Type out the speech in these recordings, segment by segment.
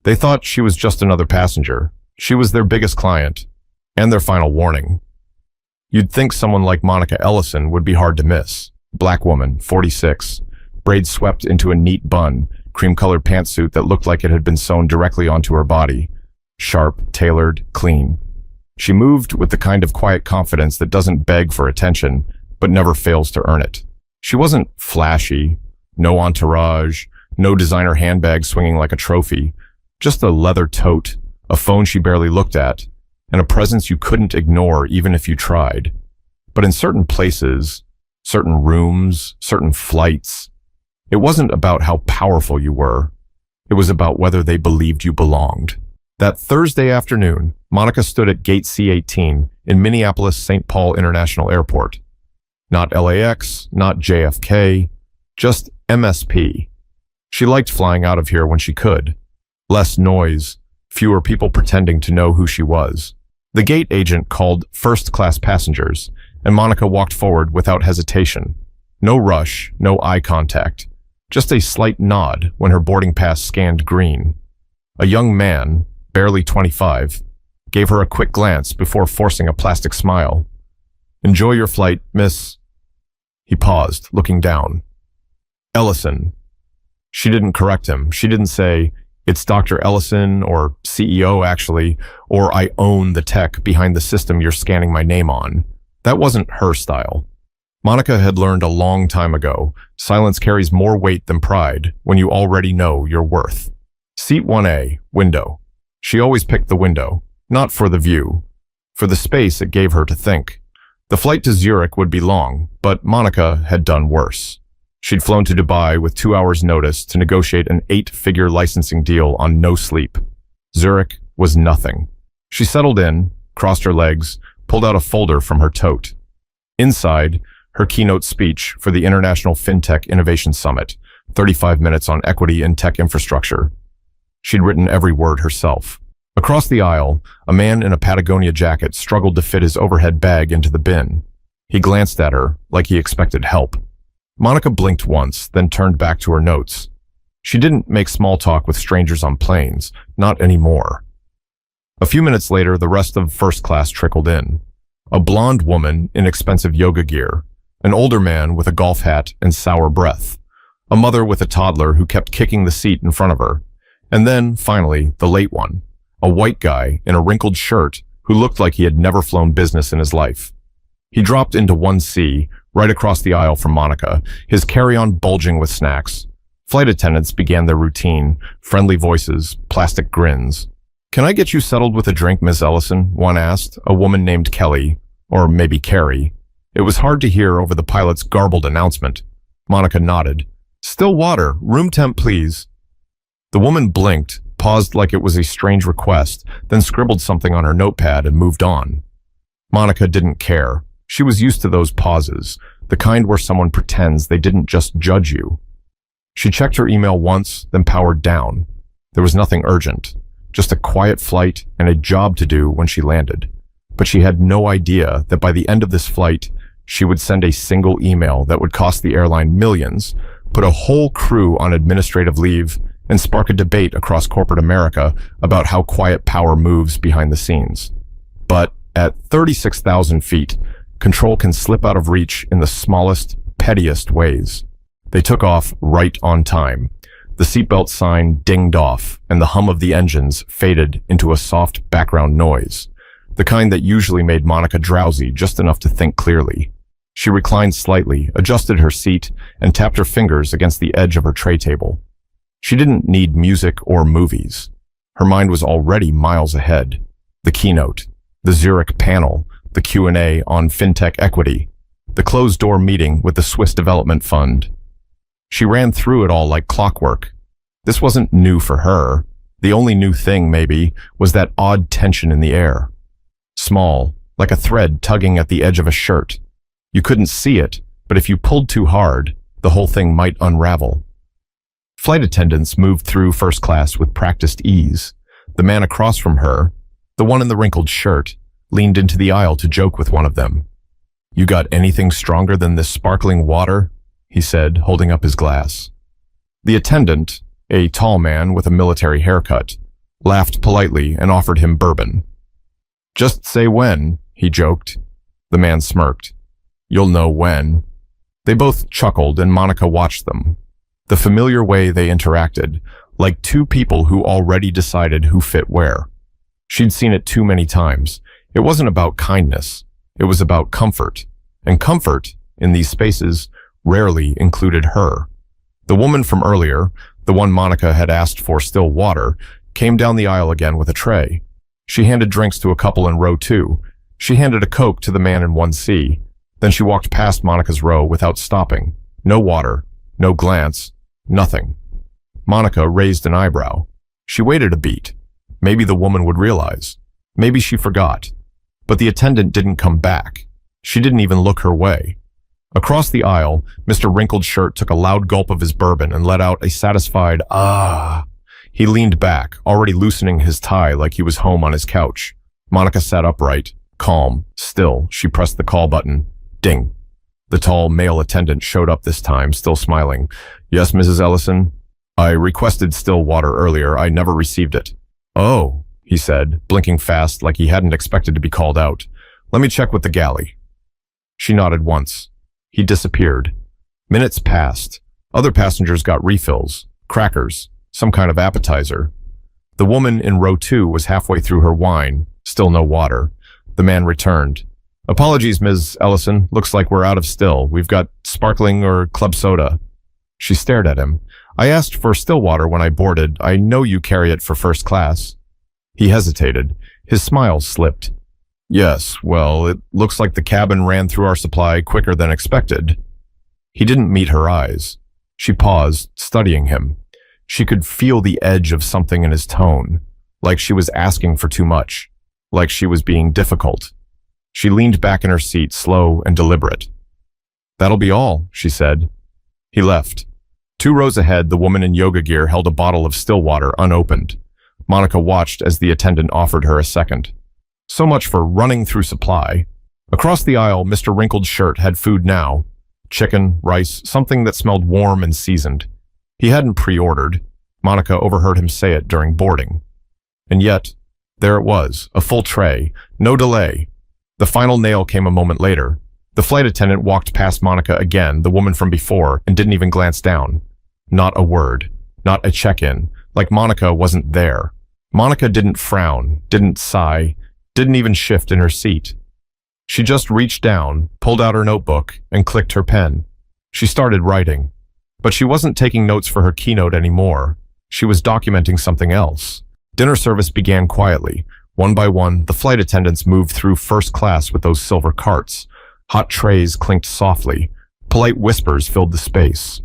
They thought she was just another passenger. She was their biggest client, and their final warning. You'd think someone like Monica Ellison would be hard to miss. Black woman, 46, braids swept into a neat bun, cream-colored pantsuit that looked like it had been sewn directly onto her body. Sharp, tailored, clean. She moved with the kind of quiet confidence that doesn't beg for attention, but never fails to earn it. She wasn't flashy, no entourage, no designer handbag swinging like a trophy, just a leather tote, a phone she barely looked at, and a presence you couldn't ignore even if you tried. But in certain places, certain rooms, certain flights, it wasn't about how powerful you were. It was about whether they believed you belonged. That Thursday afternoon, Monica stood at Gate C-18 in Minneapolis-St. Paul International Airport. Not LAX, not JFK, just MSP. She liked flying out of here when she could. Less noise, fewer people pretending to know who she was. The gate agent called first-class passengers, and Monica walked forward without hesitation. No rush, no eye contact, just a slight nod when her boarding pass scanned green. A young man, barely 25, gave her a quick glance before forcing a plastic smile. "Enjoy your flight, miss." He paused, looking down. "Ellison." She didn't correct him. She didn't say, "It's Dr. Ellison," or "CEO, actually," or "I own the tech behind the system you're scanning my name on." That wasn't her style. Monica had learned a long time ago, silence carries more weight than pride when you already know your worth. Seat 1A, window. She always picked the window, not for the view, for the space it gave her to think. The flight to Zurich would be long, but Monica had done worse. She'd flown to Dubai with 2 hours' notice to negotiate an 8-figure licensing deal on no sleep. Zurich was nothing. She settled in, crossed her legs, pulled out a folder from her tote. Inside, her keynote speech for the International FinTech Innovation Summit, 35 minutes on equity in tech infrastructure. She'd written every word herself. Across the aisle, a man in a Patagonia jacket struggled to fit his overhead bag into the bin. He glanced at her like he expected help. Monica blinked once, then turned back to her notes. She didn't make small talk with strangers on planes, not anymore. A few minutes later, the rest of first class trickled in. A blonde woman in expensive yoga gear, an older man with a golf hat and sour breath, a mother with a toddler who kept kicking the seat in front of her, and then, finally, the late one, a white guy in a wrinkled shirt who looked like he had never flown business in his life. He dropped into 1C, right across the aisle from Monica, his carry-on bulging with snacks. Flight attendants began their routine, friendly voices, plastic grins. "Can I get you settled with a drink, Miss Ellison?" one asked, a woman named Kelly, or maybe Carrie. It was hard to hear over the pilot's garbled announcement. Monica nodded. "Still water, room temp, please." The woman blinked, paused like it was a strange request, then scribbled something on her notepad and moved on. Monica didn't care. She was used to those pauses, the kind where someone pretends they didn't just judge you. She checked her email once, then powered down. There was nothing urgent, just a quiet flight and a job to do when she landed. But she had no idea that by the end of this flight, she would send a single email that would cost the airline millions, put a whole crew on administrative leave, and spark a debate across corporate America about how quiet power moves behind the scenes. But at 36,000 feet, control can slip out of reach in the smallest, pettiest ways. They took off right on time. The seatbelt sign dinged off, and the hum of the engines faded into a soft background noise, the kind that usually made Monica drowsy just enough to think clearly. She reclined slightly, adjusted her seat, and tapped her fingers against the edge of her tray table. She didn't need music or movies. Her mind was already miles ahead. The keynote, the Zurich panel, the Q&A on fintech equity, the closed-door meeting with the Swiss Development Fund. She ran through it all like clockwork. This wasn't new for her. The only new thing, maybe, was that odd tension in the air. Small, like a thread tugging at the edge of a shirt. You couldn't see it, but if you pulled too hard, the whole thing might unravel. Flight attendants moved through first class with practiced ease. The man across from her, the one in the wrinkled shirt, leaned into the aisle to joke with one of them. "You got anything stronger than this sparkling water?" he said, holding up his glass. The attendant, a tall man with a military haircut, laughed politely, and offered him bourbon. "Just say when," he joked. The man smirked. "You'll know when." They both chuckled, and Monica watched them. The familiar way they interacted, like two people who already decided who fit where. She'd seen it too many times. It wasn't about kindness. It was about comfort. And comfort, in these spaces, rarely included her. The woman from earlier, the one Monica had asked for still water, came down the aisle again with a tray. She handed drinks to a couple in row 2. She handed a Coke to the man in 1C. Then she walked past Monica's row without stopping. No water, no glance, nothing. Monica raised an eyebrow. She waited a beat. Maybe the woman would realize. Maybe she forgot. But the attendant didn't come back. She didn't even look her way. Across the aisle, Mr. Wrinkled Shirt took a loud gulp of his bourbon and let out a satisfied, "Ah." He leaned back, already loosening his tie like he was home on his couch. Monica sat upright, calm, still. She pressed the call button. Ding. The tall male attendant showed up this time, still smiling. "Yes, Mrs. Ellison? I requested still water earlier. I never received it." "Oh," he said, blinking fast like he hadn't expected to be called out. "Let me check with the galley." She nodded once. He disappeared. Minutes passed. Other passengers got refills, crackers, some kind of appetizer. The woman in row 2 was halfway through her wine, still no water. The man returned. "Apologies, Ms. Ellison. Looks like we're out of still. We've got sparkling or club soda." She stared at him. "I asked for still water when I boarded. I know you carry it for first class." He hesitated. His smile slipped. "Yes, well, it looks like the cabin ran through our supply quicker than expected." He didn't meet her eyes. She paused, studying him. She could feel the edge of something in his tone, like she was asking for too much, like she was being difficult. She leaned back in her seat, slow and deliberate. "That'll be all," she said. He left. 2 rows ahead, the woman in yoga gear held a bottle of still water unopened. Monica watched as the attendant offered her a second. So much for running through supply. Across the aisle, Mr. Wrinkled Shirt had food now. Chicken, rice, something that smelled warm and seasoned. He hadn't pre-ordered. Monica overheard him say it during boarding. And yet, there it was, a full tray, no delay. The final nail came a moment later. The flight attendant walked past Monica again, the woman from before, and didn't even glance down. Not a word, not a check-in, like Monica wasn't there. Monica didn't frown, didn't sigh, didn't even shift in her seat. She just reached down, pulled out her notebook, and clicked her pen. She started writing. But she wasn't taking notes for her keynote anymore. She was documenting something else. Dinner service began quietly. One by one, the flight attendants moved through first class with those silver carts. Hot trays clinked softly. Polite whispers filled the space.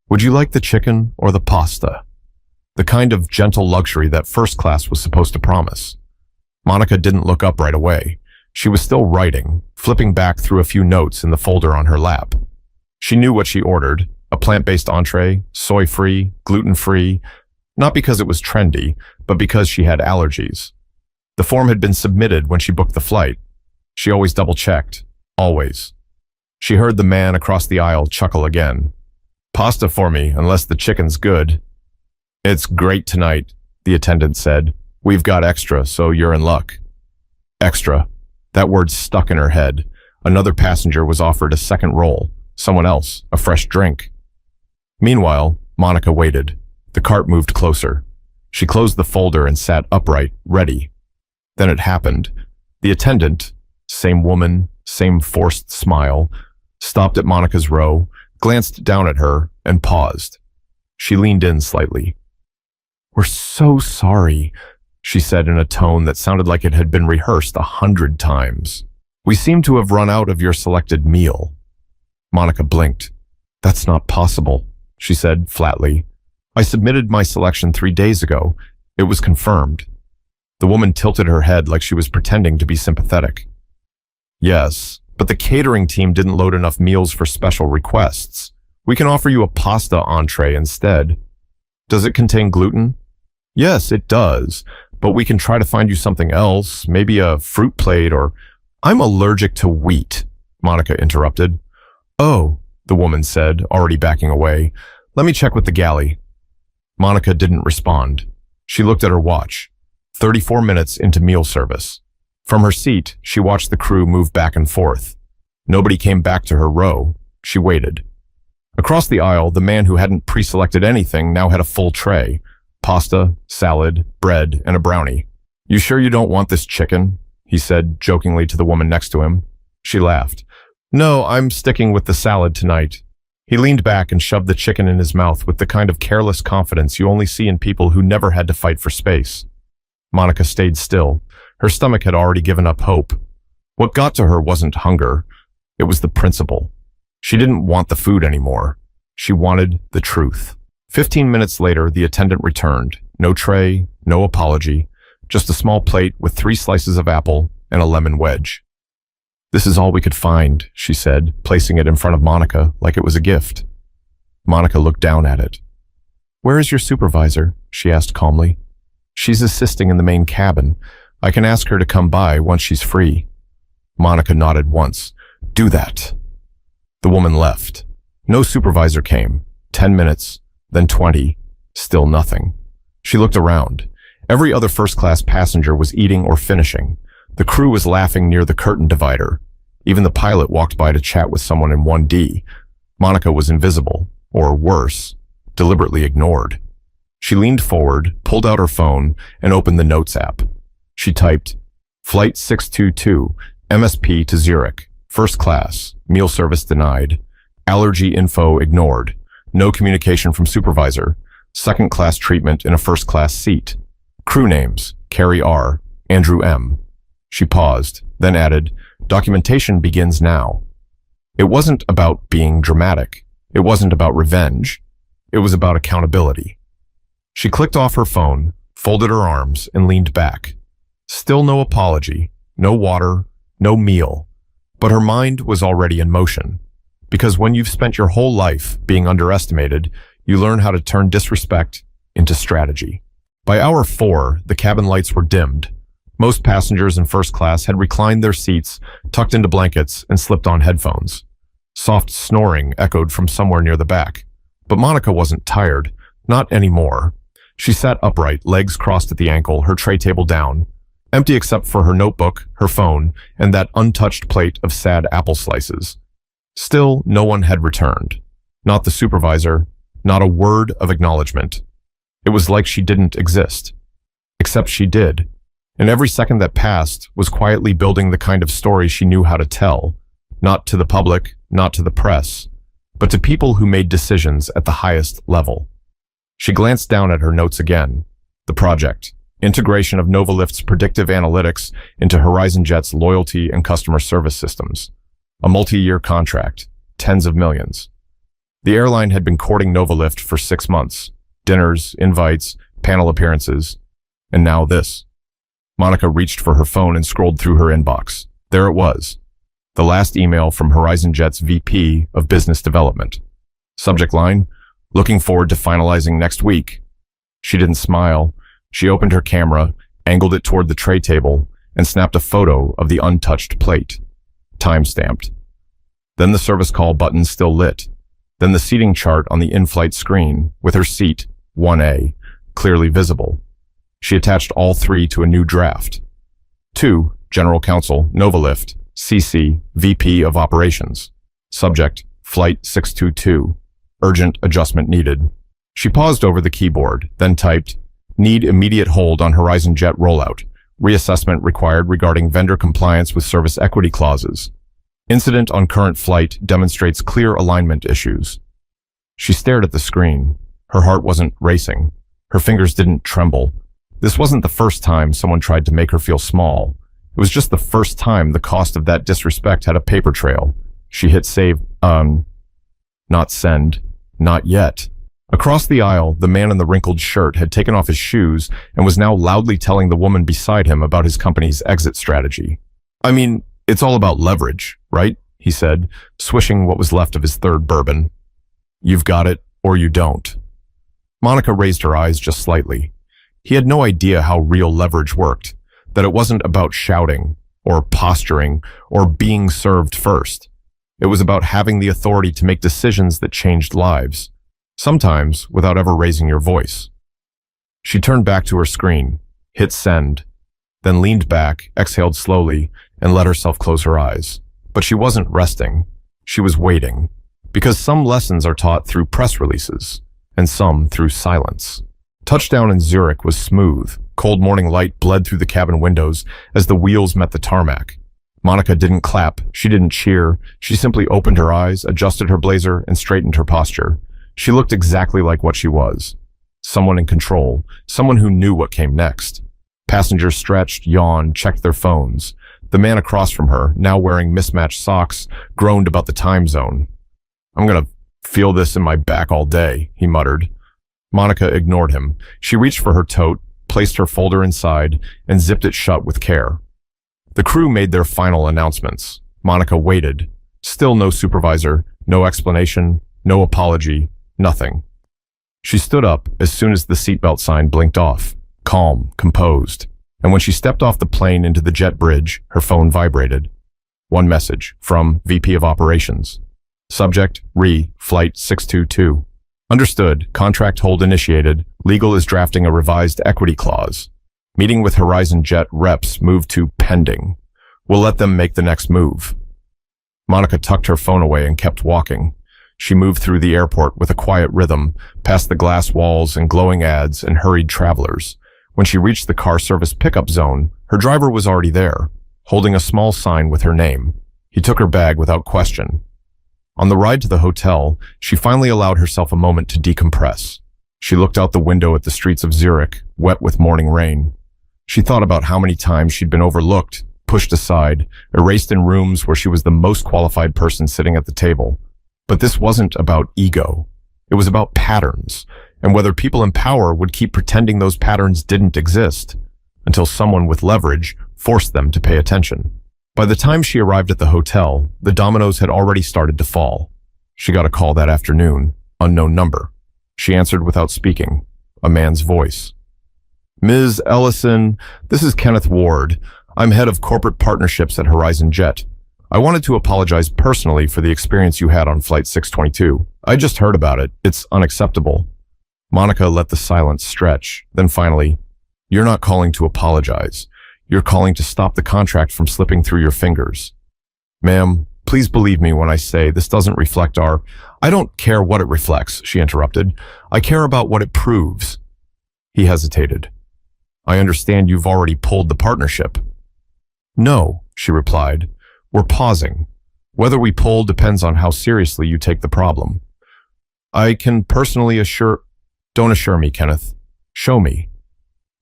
"Would you like the chicken or the pasta?" The kind of gentle luxury that first class was supposed to promise. Monica didn't look up right away. She was still writing, flipping back through a few notes in the folder on her lap. She knew what she ordered, a plant-based entree, soy-free, gluten-free, not because it was trendy, but because she had allergies. The form had been submitted when she booked the flight. She always double-checked, always. She heard the man across the aisle chuckle again. "Pasta for me, unless the chicken's good." "It's great tonight," the attendant said. "We've got extra, so you're in luck." Extra. That word stuck in her head. Another passenger was offered a second roll. Someone else, a fresh drink. Meanwhile, Monica waited. The cart moved closer. She closed the folder and sat upright, ready. Then it happened. The attendant, same woman, same forced smile, stopped at Monica's row, glanced down at her, and paused. She leaned in slightly. "We're so sorry," she said in a tone that sounded like it had been rehearsed 100 times. "We seem to have run out of your selected meal." Monica blinked. "That's not possible," she said flatly. "I submitted my selection 3 days ago. It was confirmed." The woman tilted her head like she was pretending to be sympathetic. "Yes, but the catering team didn't load enough meals for special requests. We can offer you a pasta entree instead." "Does it contain gluten?" "Yes, it does, but we can try to find you something else, maybe a fruit plate or—" "I'm allergic to wheat," Monica interrupted. "Oh," the woman said, already backing away. "Let me check with the galley." Monica didn't respond. She looked at her watch. 34 minutes into meal service. From her seat, she watched the crew move back and forth. Nobody came back to her row. She waited. Across the aisle, the man who hadn't pre-selected anything now had a full tray. Pasta, salad, bread, and a brownie. "You sure you don't want this chicken?" he said jokingly to the woman next to him. She laughed. "No, I'm sticking with the salad tonight." He leaned back and shoved the chicken in his mouth with the kind of careless confidence you only see in people who never had to fight for space. Monica stayed still. Her stomach had already given up hope. What got to her wasn't hunger. It was the principle. She didn't want the food anymore. She wanted the truth. 15 minutes later, the attendant returned. No tray, no apology, just a small plate with 3 slices of apple and a lemon wedge. "This is all we could find," she said, placing it in front of Monica like it was a gift. Monica looked down at it. "Where is your supervisor?" she asked calmly. "She's assisting in the main cabin. I can ask her to come by once she's free." Monica nodded once. "Do that." The woman left. No supervisor came. 10 minutes, then 20. Still nothing. She looked around. Every other first-class passenger was eating or finishing. The crew was laughing near the curtain divider. Even the pilot walked by to chat with someone in 1D. Monica was invisible, or worse, deliberately ignored. She leaned forward, pulled out her phone, and opened the Notes app. She typed, "Flight 622, MSP to Zurich, first class, meal service denied, allergy info ignored, no communication from supervisor, second class treatment in a first class seat. Crew names, Carrie R., Andrew M." She paused, then added, "Documentation begins now." It wasn't about being dramatic. It wasn't about revenge. It was about accountability. She clicked off her phone, folded her arms, and leaned back. Still no apology, no water, no meal. But her mind was already in motion. Because when you've spent your whole life being underestimated, you learn how to turn disrespect into strategy. By hour 4, the cabin lights were dimmed. Most passengers in first class had reclined their seats, tucked into blankets, and slipped on headphones. Soft snoring echoed from somewhere near the back. But Monica wasn't tired. Not anymore. She sat upright, legs crossed at the ankle, her tray table down. Empty except for her notebook, her phone, and that untouched plate of sad apple slices. Still, no one had returned. Not the supervisor, not a word of acknowledgement. It was like she didn't exist. Except she did. And every second that passed was quietly building the kind of story she knew how to tell. Not to the public, not to the press, but to people who made decisions at the highest level. She glanced down at her notes again. The project. Integration of Novalift's predictive analytics into HorizonJet's loyalty and customer service systems. A multi-year contract. Tens of millions. The airline had been courting Novalift for 6 months. Dinners, invites, panel appearances. And now this. Monica reached for her phone and scrolled through her inbox. There it was. The last email from HorizonJet's VP of Business Development. Subject line, "Looking forward to finalizing next week." She didn't smile. She opened her camera, angled it toward the tray table, and snapped a photo of the untouched plate. Time-stamped. Then the service call button still lit. Then the seating chart on the in-flight screen, with her seat, 1A, clearly visible. She attached all 3 to a new draft. To General Counsel, Novalift, CC, VP of Operations. Subject, Flight 622. Urgent adjustment needed. She paused over the keyboard, then typed, "Need immediate hold on HorizonJet rollout. Reassessment required regarding vendor compliance with service equity clauses. Incident on current flight demonstrates clear alignment issues." She stared at the screen. Her heart wasn't racing. Her fingers didn't tremble. This wasn't the first time someone tried to make her feel small. It was just the first time the cost of that disrespect had a paper trail. She hit save, not send, not yet. Across the aisle, the man in the wrinkled shirt had taken off his shoes and was now loudly telling the woman beside him about his company's exit strategy. "I mean, it's all about leverage, right?" he said, swishing what was left of his third bourbon. "You've got it, or you don't." Monica raised her eyes just slightly. He had no idea how real leverage worked, that it wasn't about shouting, or posturing, or being served first. It was about having the authority to make decisions that changed lives, sometimes without ever raising your voice. She turned back to her screen. hit send, then leaned back, exhaled slowly, and let herself close her eyes. But she wasn't resting. She was waiting. Because some lessons are taught through press releases, and some through silence. Touchdown in Zurich was smooth. Cold morning light bled through the cabin windows as the wheels met the tarmac. Monica didn't clap. She didn't cheer. She simply opened her eyes, adjusted her blazer, and straightened her posture. She looked exactly like what she was. Someone in control. Someone who knew what came next. Passengers stretched, yawned, checked their phones. The man across from her, now wearing mismatched socks, groaned about the time zone. "I'm gonna feel this in my back all day," he muttered. Monica ignored him. She reached for her tote, placed her folder inside, and zipped it shut with care. The crew made their final announcements. Monica waited. Still no supervisor, no explanation, no apology, nothing. She stood up as soon as the seatbelt sign blinked off. Calm, composed, and when she stepped off the plane into the jet bridge, her phone vibrated. One message from VP of Operations. Subject, Flight 622. Understood, contract hold initiated, legal is drafting a revised equity clause. Meeting with Horizon Jet reps moved to pending. We'll let them make the next move. Monica tucked her phone away and kept walking. She moved through the airport with a quiet rhythm, past the glass walls and glowing ads and hurried travelers. When she reached the car service pickup zone, her driver was already there, holding a small sign with her name. He took her bag without question. On the ride to the hotel, she finally allowed herself a moment to decompress. She looked out the window at the streets of Zurich, wet with morning rain. She thought about how many times she'd been overlooked, pushed aside, erased in rooms where she was the most qualified person sitting at the table. But this wasn't about ego. It was about patterns, and whether people in power would keep pretending those patterns didn't exist, until someone with leverage forced them to pay attention. By the time she arrived at the hotel, the dominoes had already started to fall. She got a call that afternoon, unknown number. She answered without speaking, a man's voice. "Ms. Ellison, this is Kenneth Ward. I'm head of corporate partnerships at Horizon Jet. I wanted to apologize personally for the experience you had on Flight 622. I just heard about it. It's unacceptable." Monica let the silence stretch. Then finally, "You're not calling to apologize. You're calling to stop the contract from slipping through your fingers. Ma'am, please believe me when I say this doesn't reflect our—" "I don't care what it reflects," she interrupted. "I care about what it proves." He hesitated. "I understand you've already pulled the partnership." "No," she replied. "We're pausing. Whether we pull depends on how seriously you take the problem." "I can personally assure—" "Don't assure me, Kenneth. Show me."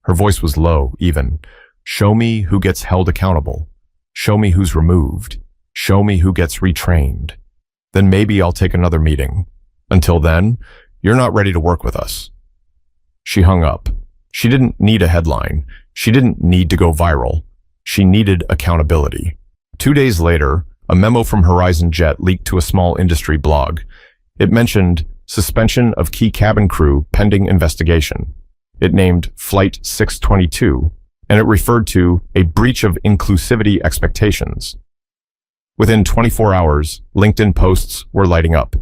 Her voice was low, even. "Show me who gets held accountable. Show me who's removed. Show me who gets retrained. Then maybe I'll take another meeting. Until then, you're not ready to work with us." She hung up. She didn't need a headline. She didn't need to go viral. She needed accountability. 2 days later, a memo from Horizon Jet leaked to a small industry blog. It mentioned suspension of key cabin crew pending investigation. It named Flight 622, and it referred to a breach of inclusivity expectations. Within 24 hours, LinkedIn posts were lighting up.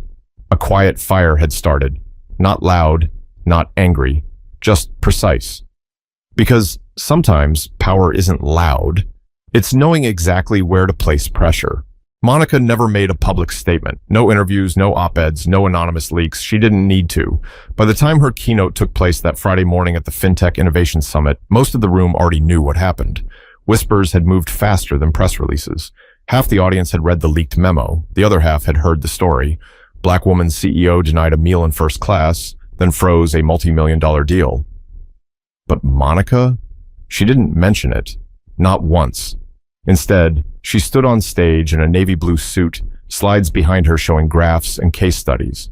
A quiet fire had started. Not loud, not angry, just precise. Because sometimes power isn't loud. It's knowing exactly where to place pressure. Monica never made a public statement. No interviews, no op-eds, no anonymous leaks. She didn't need to. By the time her keynote took place that Friday morning at the FinTech Innovation Summit, most of the room already knew what happened. Whispers had moved faster than press releases. Half the audience had read the leaked memo. The other half had heard the story. Black woman CEO denied a meal in first class, then froze a multi-million-dollar deal. But Monica? She didn't mention it. Not once. Instead, she stood on stage in a navy blue suit, slides behind her showing graphs and case studies.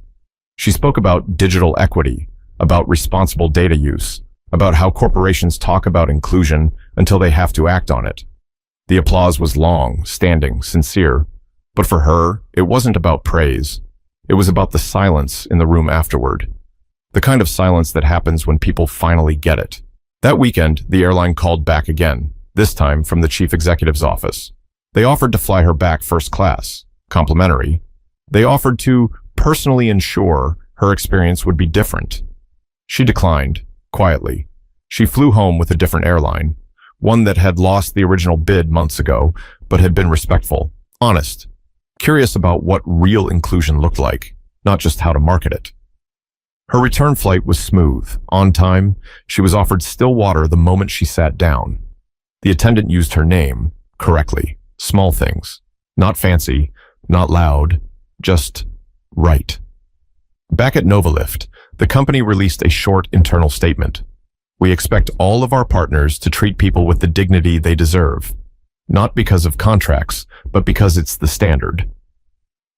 She spoke about digital equity, about responsible data use, about how corporations talk about inclusion until they have to act on it. The applause was long, standing, sincere. But for her, it wasn't about praise. It was about the silence in the room afterward. The kind of silence that happens when people finally get it. That weekend, the airline called back again, this time from the chief executive's office. They offered to fly her back first class, complimentary. They offered to personally ensure her experience would be different. She declined, quietly. She flew home with a different airline, one that had lost the original bid months ago, but had been respectful, honest, curious about what real inclusion looked like, not just how to market it. Her return flight was smooth, on time. She was offered still water the moment she sat down. The attendant used her name correctly. Small things. Not fancy, not loud, just right. Back at Novalift, the company released a short internal statement. We expect all of our partners to treat people with the dignity they deserve, not because of contracts, but because it's the standard.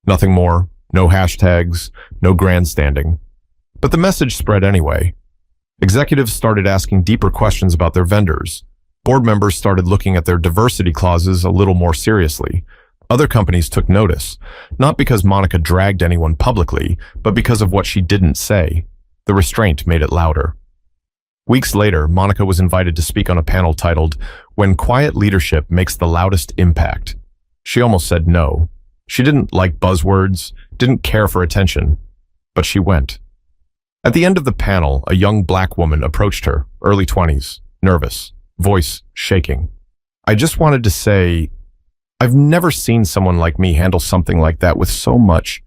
Nothing more, no hashtags, no grandstanding. But the message spread anyway. Executives started asking deeper questions about their vendors. Board members started looking at their diversity clauses a little more seriously. Other companies took notice, not because Monica dragged anyone publicly, but because of what she didn't say. The restraint made it louder. Weeks later, Monica was invited to speak on a panel titled, "When Quiet Leadership Makes the Loudest Impact." She almost said no. She didn't like buzzwords, didn't care for attention, but she went. At the end of the panel, a young black woman approached her, early 20s, nervous, voice shaking. "I just wanted to say, I've never seen someone like me handle something like that with so much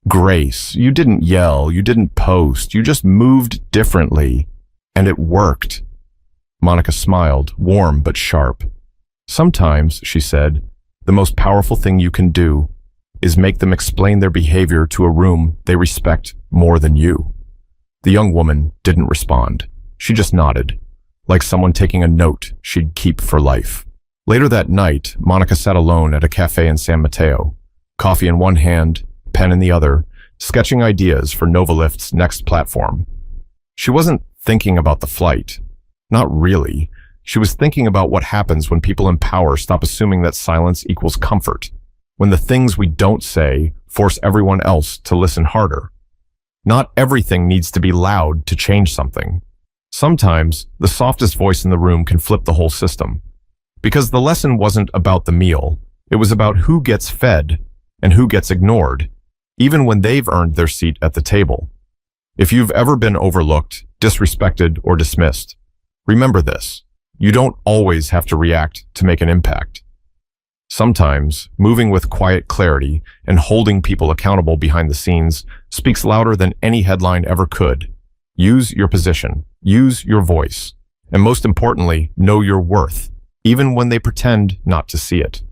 grace. You didn't yell, you didn't post, you just moved differently. And it worked." Monica smiled, warm but sharp. "Sometimes," she said, "the most powerful thing you can do is make them explain their behavior to a room they respect more than you." The young woman didn't respond. She just nodded, like someone taking a note she'd keep for life. Later that night, Monica sat alone at a cafe in San Mateo, coffee in one hand, pen in the other, sketching ideas for Novalift's next platform. She wasn't thinking about the flight. Not really. She was thinking about what happens when people in power stop assuming that silence equals comfort, when the things we don't say force everyone else to listen harder. Not everything needs to be loud to change something. Sometimes, the softest voice in the room can flip the whole system. Because the lesson wasn't about the meal, it was about who gets fed and who gets ignored, even when they've earned their seat at the table. If you've ever been overlooked, disrespected, or dismissed, remember this: you don't always have to react to make an impact. Sometimes, moving with quiet clarity and holding people accountable behind the scenes speaks louder than any headline ever could. Use your position, use your voice, and most importantly, know your worth, even when they pretend not to see it.